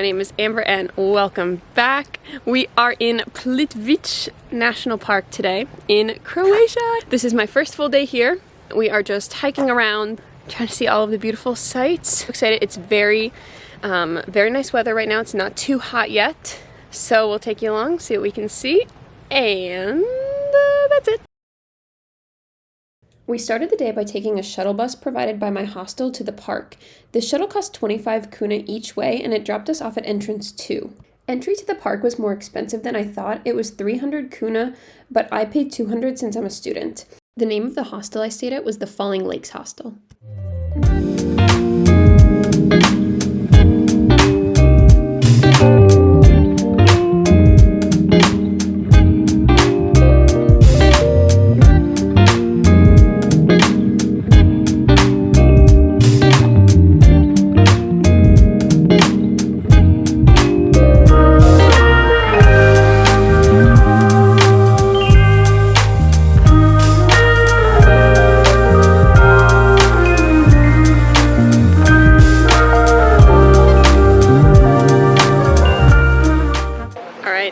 name is Amber and welcome back. We are in Plitvice National Park today in Croatia. This is my first full day here. We are just hiking around, trying to see all of the beautiful sights. Excited. It's very nice weather right now. It's not too hot yet. So we'll take you along, see what we can see, and that's it. We started the day by taking a shuttle bus provided by my hostel to the park. The shuttle cost 25 kuna each way and it dropped us off at entrance 2. Entry to the park was more expensive than I thought. It was 300 kuna, but I paid 200 since I'm a student. The name of the hostel I stayed at was the Falling Lakes Hostel.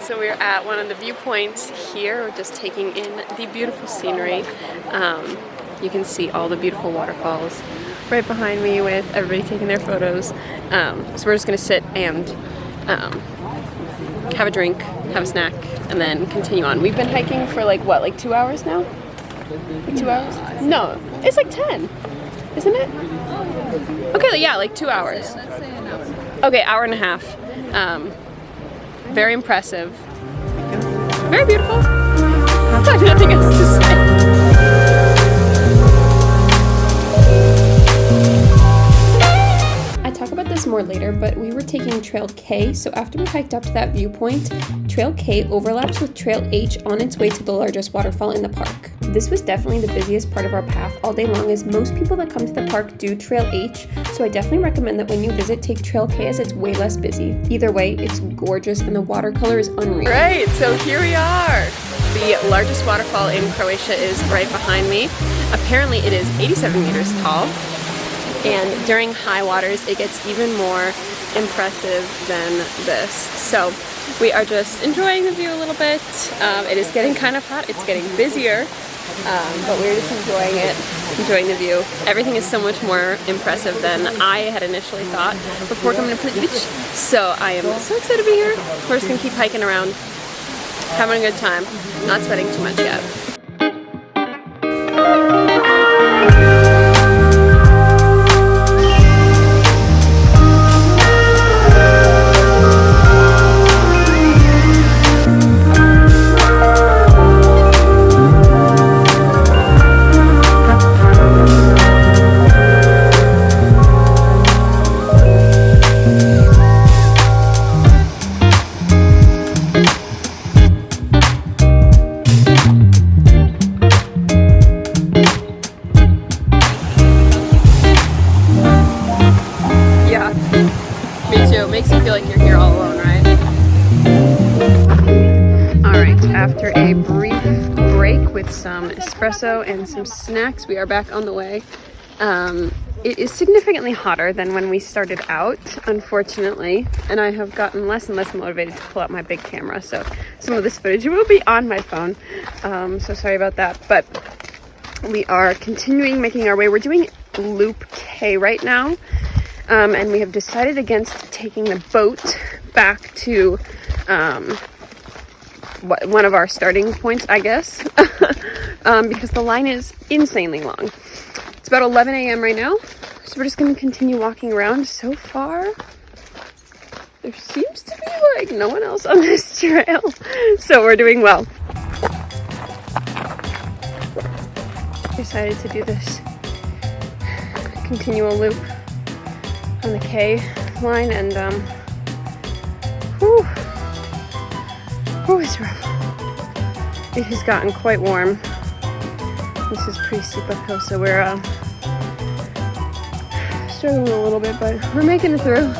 So we're at one of the viewpoints here. We're just taking in the beautiful scenery. You can see all the beautiful waterfalls right behind me with everybody taking their photos. So we're just gonna sit and have a drink, have a snack, and then continue on. We've been hiking for like 2 hours now? Like 2 hours? No, it's like 10, isn't it? Okay, yeah, like 2 hours. Okay, hour and a half. Very impressive. Very beautiful. I have nothing else to say. I talk about this more later, but we were taking Trail K, so after we hiked up to that viewpoint, Trail K overlaps with Trail H on its way to the largest waterfall in the park. This was definitely the busiest part of our path all day long, as most people that come to the park do Trail H, so I definitely recommend that when you visit, take Trail K as it's way less busy. Either way, it's gorgeous and the watercolor is unreal. Right, so here we are. The largest waterfall in Croatia is right behind me. Apparently it is 87 meters tall, and during high waters it gets even more impressive than this. So we are just enjoying the view a little bit. It is getting kind of hot, it's getting busier. But we're just enjoying it, enjoying the view. Everything is so much more impressive than I had initially thought before coming to Plitvice. So I am so excited to be here. We're just gonna keep hiking around, having a good time, not sweating too much yet. Makes you feel like you're here all alone, right? Alright, after a brief break with some espresso and some snacks, we are back on the way. It is significantly hotter than when we started out, unfortunately, and I have gotten less and less motivated to pull out my big camera, so some of this footage will be on my phone. So sorry about that, but we are continuing making our way. We're doing Loop K right now. And we have decided against taking the boat back to one of our starting points, I guess, because the line is insanely long. It's about 11 a.m. right now, so we're just going to continue walking around. So far, there seems to be like no one else on this trail, so we're doing well. Decided to do this continual loop on the K line, and it's rough. It has gotten quite warm. This is pretty steep uphill, so we're struggling a little bit, but we're making it through.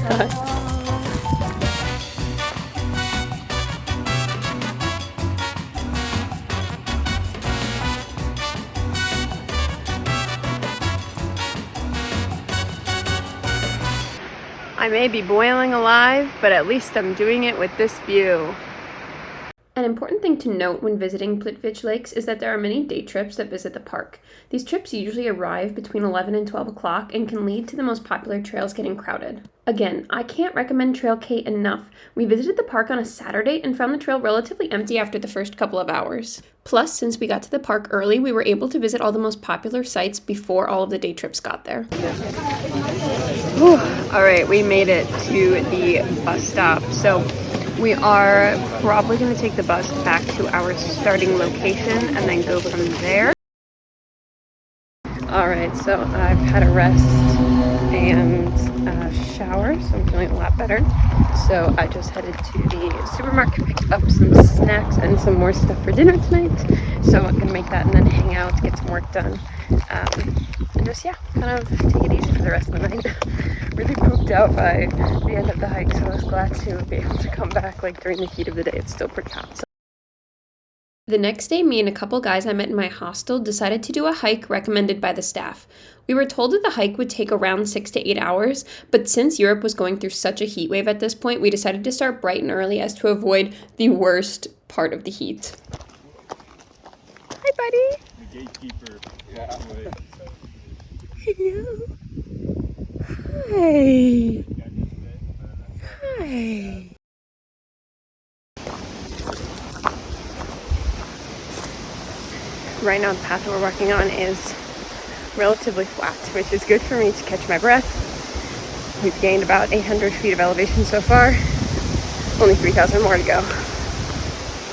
God. I may be boiling alive, but at least I'm doing it with this view. An important thing to note when visiting Plitvice lakes is that there are many day trips that visit the park. These trips usually arrive between 11 and 12 o'clock and can lead to the most popular trails getting crowded. Again, I can't recommend Trail K enough. We visited the park on a Saturday and found the trail relatively empty after the first couple of hours. Plus, since we got to the park early, we were able to visit all the most popular sites before all of the day trips got there. Whew. All right, we made it to the bus stop. So we are probably going to take the bus back to our starting location and then go from there. All right, so I've had a rest and a shower, so I'm feeling a lot better. So I just headed to the supermarket, picked up some snacks and some more stuff for dinner tonight. So I'm gonna make that and then hang out, get some work done, and just kind of take it easy for the rest of the night. Really pooped out by the end of the hike, so I was glad to be able to come back like during the heat of the day. It's still pretty hot. So the next day, me and a couple guys I met in my hostel decided to do a hike recommended by the staff. We were told that the hike would take around 6 to 8 hours, but since Europe was going through such a heat wave at this point, we decided to start bright and early as to avoid the worst part of the heat. Hi, buddy. The gatekeeper. Yeah. Hello. Hi. Hi. Right now the path that we're walking on is relatively flat, which is good for me to catch my breath. We've gained about 800 feet of elevation so far. Only 3,000 more to go.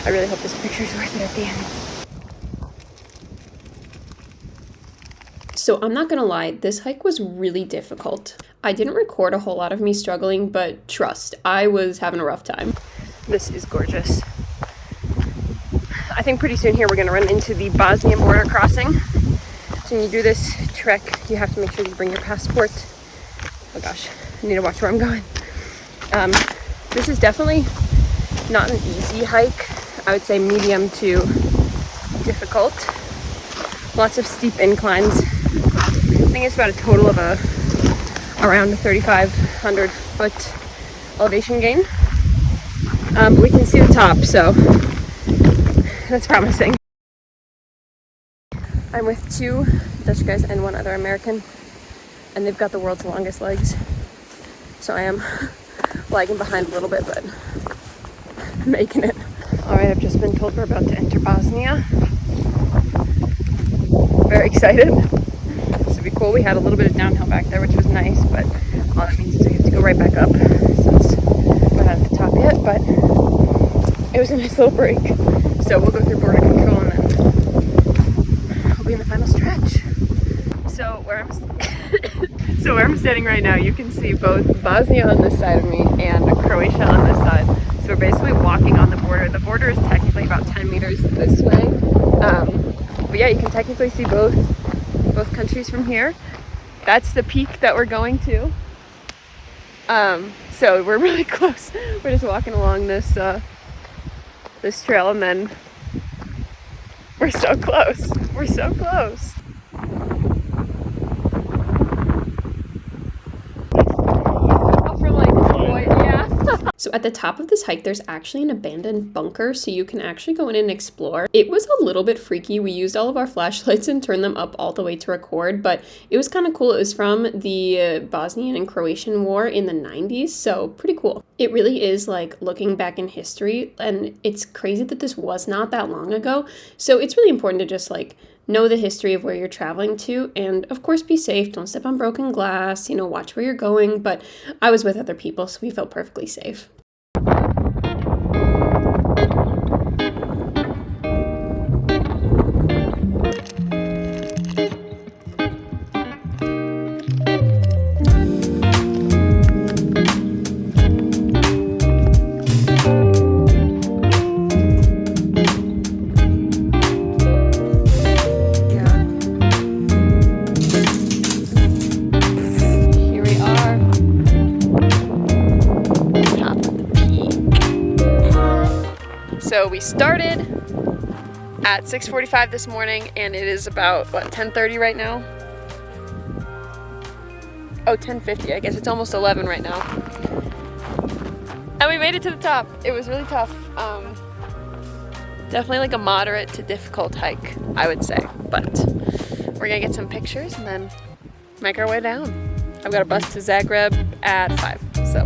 I really hope this picture's worth it at the end. So I'm not gonna lie, this hike was really difficult. I didn't record a whole lot of me struggling, but trust, I was having a rough time. This is gorgeous. I think pretty soon here we're gonna run into the Bosnian border crossing. So when you do this trek, you have to make sure you bring your passport. Oh gosh, I need to watch where I'm going. This is definitely not an easy hike. I would say medium to difficult. Lots of steep inclines. I think it's about a total of around a 3,500 foot elevation gain. But we can see the top, so that's promising. I'm with 2 Dutch guys and 1 other American, and they've got the world's longest legs. So I am lagging behind a little bit, but making it. All right, I've just been told we're about to enter Bosnia. Very excited. This would be cool. We had a little bit of downhill back there, which was nice, but all that means is we have to go right back up since we're not at the top yet, but it was a nice little break. So we'll go through border control and then we'll be in the final stretch. So where I'm standing right now, you can see both Bosnia on this side of me and Croatia on this side. So we're basically walking on the border. The border is technically about 10 meters this way. But yeah, you can technically see both countries from here. That's the peak that we're going to. So we're really close. We're just walking along this trail, and then we're so close. We're so close. So at the top of this hike, there's actually an abandoned bunker, so you can actually go in and explore. It was a little bit freaky. We used all of our flashlights and turned them up all the way to record, but it was kind of cool. It was from the Bosnian and Croatian War in the 90s, so pretty cool. It really is like looking back in history, and it's crazy that this was not that long ago. So it's really important to just like know the history of where you're traveling to, and of course be safe. Don't step on broken glass, watch where you're going. But I was with other people, so we felt perfectly safe. we started at 6:45 this morning and it is about, what, 10:30 right now? Oh, 10:50, I guess it's almost 11 right now. And we made it to the top. It was really tough. Definitely like a moderate to difficult hike, I would say. But we're gonna get some pictures and then make our way down. I've got a bus to Zagreb at 5, so